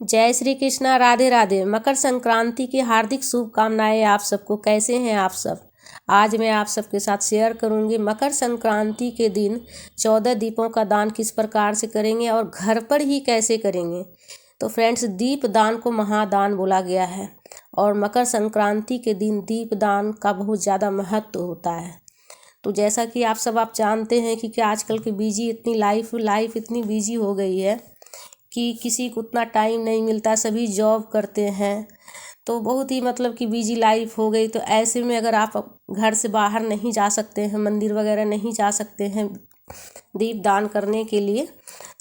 जय श्री कृष्णा, राधे राधे। मकर संक्रांति की हार्दिक शुभकामनाएं आप सबको। कैसे हैं आप सब? आज मैं आप सबके साथ शेयर करूंगी मकर संक्रांति के दिन 14 दीपों का दान किस प्रकार से करेंगे और घर पर ही कैसे करेंगे। तो फ्रेंड्स, दीप दान को महादान बोला गया है और मकर संक्रांति के दिन दीप दान का बहुत ज़्यादा महत्व होता है। तो जैसा कि आप जानते हैं कि आजकल की बिजी इतनी लाइफ इतनी बिजी हो गई है कि किसी को उतना टाइम नहीं मिलता, सभी जॉब करते हैं, तो बहुत ही कि बिजी लाइफ हो गई। तो ऐसे में अगर आप घर से बाहर नहीं जा सकते हैं, मंदिर वगैरह नहीं जा सकते हैं दीप दान करने के लिए,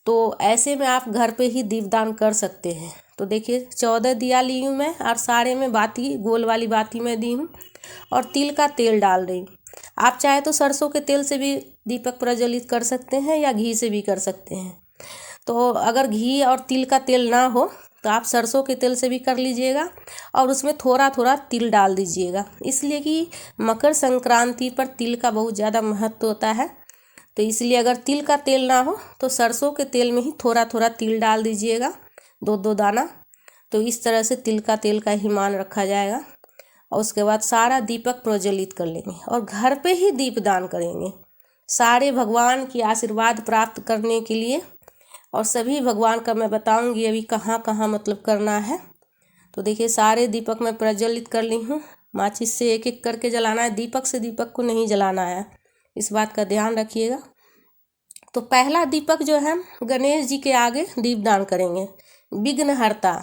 तो ऐसे में आप घर पे ही दीप दान कर सकते हैं। तो देखिए, 14 दिया ली हूँ मैं और सारे में बाती, गोल वाली बाती में दी हूँ और तिल का तेल डाल रही हूँ। आप चाहे तो सरसों के तेल से भी दीपक प्रज्वलित कर सकते हैं या घी से भी कर सकते हैं। तो अगर घी और तिल का तेल ना हो तो आप सरसों के तेल से भी कर लीजिएगा और उसमें थोड़ा थोड़ा तिल डाल दीजिएगा, इसलिए कि मकर संक्रांति पर तिल का बहुत ज़्यादा महत्व होता है। तो इसलिए अगर तिल का तेल ना हो तो सरसों के तेल में ही थोड़ा थोड़ा तिल डाल दीजिएगा, 2-2 दाना। तो इस तरह से तिल का तेल का ही मान रखा जाएगा और उसके बाद सारा दीपक प्रज्वलित कर लेंगे और घर पे ही दीप दान करेंगे सारे भगवान की आशीर्वाद प्राप्त करने के लिए। और सभी भगवान का मैं बताऊंगी अभी कहाँ कहाँ करना है। तो देखिए, सारे दीपक मैं प्रज्वलित कर ली हूँ। माचिस से एक एक करके जलाना है, दीपक से दीपक को नहीं जलाना है, इस बात का ध्यान रखिएगा। तो पहला दीपक जो है गणेश जी के आगे दीपदान करेंगे, विघ्नहर्ता,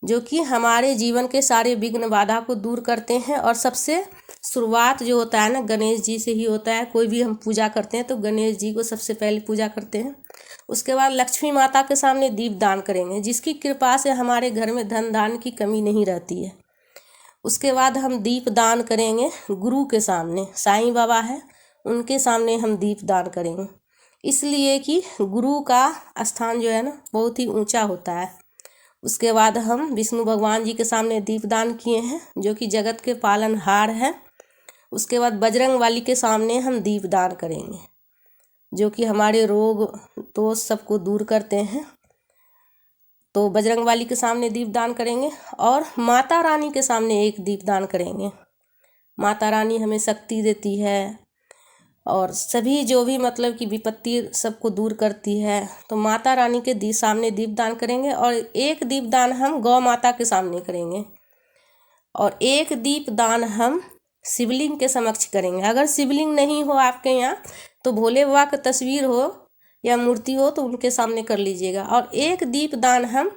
जो कि हमारे जीवन के सारे विघ्न बाधा को दूर करते हैं। और सबसे शुरुआत जो होता है ना, गणेश जी से ही होता है। कोई भी हम पूजा करते हैं तो गणेश जी को सबसे पहले पूजा करते हैं। उसके बाद लक्ष्मी माता के सामने दीप दान करेंगे, जिसकी कृपा से हमारे घर में धन दान की कमी नहीं रहती है। उसके बाद हम दीप दान करेंगे गुरु के सामने, साईं बाबा है उनके सामने हम दीप दान करेंगे, इसलिए कि गुरु का स्थान जो है ना बहुत ही ऊंचा होता है। उसके बाद हम विष्णु भगवान जी के सामने दीपदान किए हैं, जो कि जगत के पालनहार हैं। उसके बाद बजरंग वाली के सामने हम दीपदान करेंगे, जो कि हमारे रोग दोष सबको दूर करते हैं। तो बजरंग वाली के सामने दीपदान करेंगे और माता रानी के सामने एक दीपदान करेंगे। माता रानी हमें शक्ति देती है और सभी जो भी कि विपत्ति सबको दूर करती है। तो माता रानी के सामने दीपदान करेंगे और एक दीपदान हम गौ माता के सामने करेंगे और एक दीपदान हम शिवलिंग के समक्ष करेंगे। अगर शिवलिंग नहीं हो आपके यहाँ तो भोले बाबा की तस्वीर हो या मूर्ति हो तो उनके सामने कर लीजिएगा। और एक दीपदान हम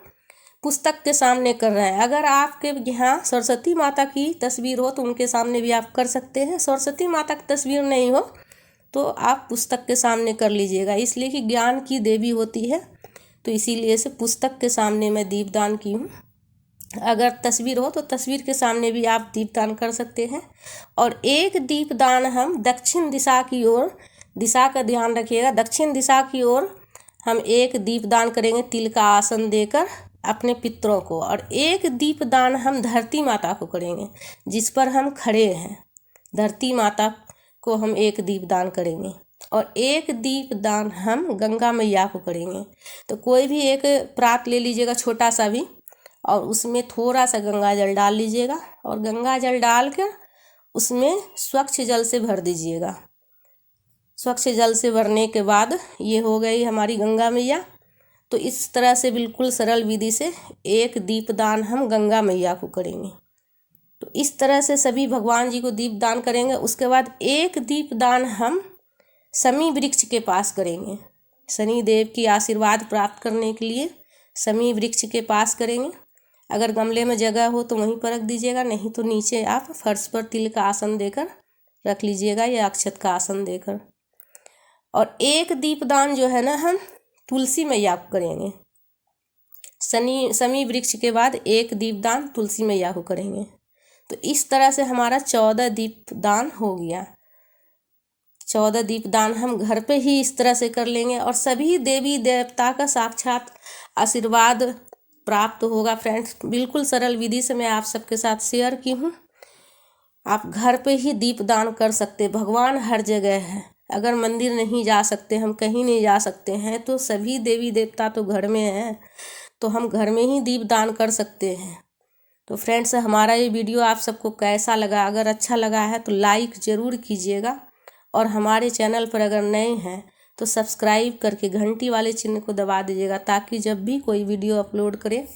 पुस्तक के सामने कर रहे हैं। अगर आपके यहाँ सरस्वती माता की तस्वीर हो तो उनके सामने भी आप कर सकते हैं। सरस्वती माता की तस्वीर नहीं हो तो आप पुस्तक के सामने कर लीजिएगा, इसलिए कि ज्ञान की देवी होती है, तो इसीलिए से पुस्तक के सामने मैं दीपदान की हूँ। अगर तस्वीर हो तो तस्वीर के सामने भी आप दीपदान कर सकते हैं। और एक दीपदान हम दक्षिण दिशा की ओर, दिशा का ध्यान रखिएगा, दक्षिण दिशा की ओर हम एक दीपदान करेंगे तिल का आसन देकर अपने पितरों को। और एक दीपदान हम धरती माता को करेंगे, जिस पर हम खड़े हैं, धरती माता को हम एक दीपदान करेंगे। और एक दीपदान हम गंगा मैया को करेंगे। तो कोई भी एक प्रात ले लीजिएगा छोटा सा भी और उसमें थोड़ा सा गंगा जल डाल लीजिएगा और गंगा जल डाल कर उसमें स्वच्छ जल से भर दीजिएगा। स्वच्छ जल से भरने के बाद ये हो गई हमारी गंगा मैया। तो इस तरह से बिल्कुल सरल विधि से एक दीपदान हम गंगा मैया को करेंगे। तो इस तरह से सभी भगवान जी को दीपदान करेंगे। उसके बाद एक दीपदान हम शमी वृक्ष के पास करेंगे, शनि देव की आशीर्वाद प्राप्त करने के लिए शमी वृक्ष के पास करेंगे। अगर गमले में जगह हो तो वहीं पर रख दीजिएगा, नहीं तो नीचे आप फर्श पर तिल का आसन देकर रख लीजिएगा या अक्षत का आसन देकर। और एक दीपदान जो है ना हम तुलसी मैया को करेंगे। शमी वृक्ष के बाद एक दीपदान तुलसी मैया को करेंगे। तो इस तरह से हमारा 14 दीपदान हो गया। 14 दीपदान हम घर पे ही इस तरह से कर लेंगे और सभी देवी देवता का साक्षात आशीर्वाद प्राप्त होगा। फ्रेंड्स, बिल्कुल सरल विधि से मैं आप सबके साथ शेयर की हूँ। आप घर पे ही दीपदान कर सकते, भगवान हर जगह है। अगर मंदिर नहीं जा सकते, हम कहीं नहीं जा सकते हैं, तो सभी देवी देवता तो घर में हैं। तो हम घर में ही दीप दान कर सकते हैं। तो फ्रेंड्स, हमारा ये वीडियो आप सबको कैसा लगा? अगर अच्छा लगा है तो लाइक ज़रूर कीजिएगा, और हमारे चैनल पर अगर नए हैं तो सब्सक्राइब करके घंटी वाले चिन्ह को दबा दीजिएगा, ताकि जब भी कोई वीडियो अपलोड करें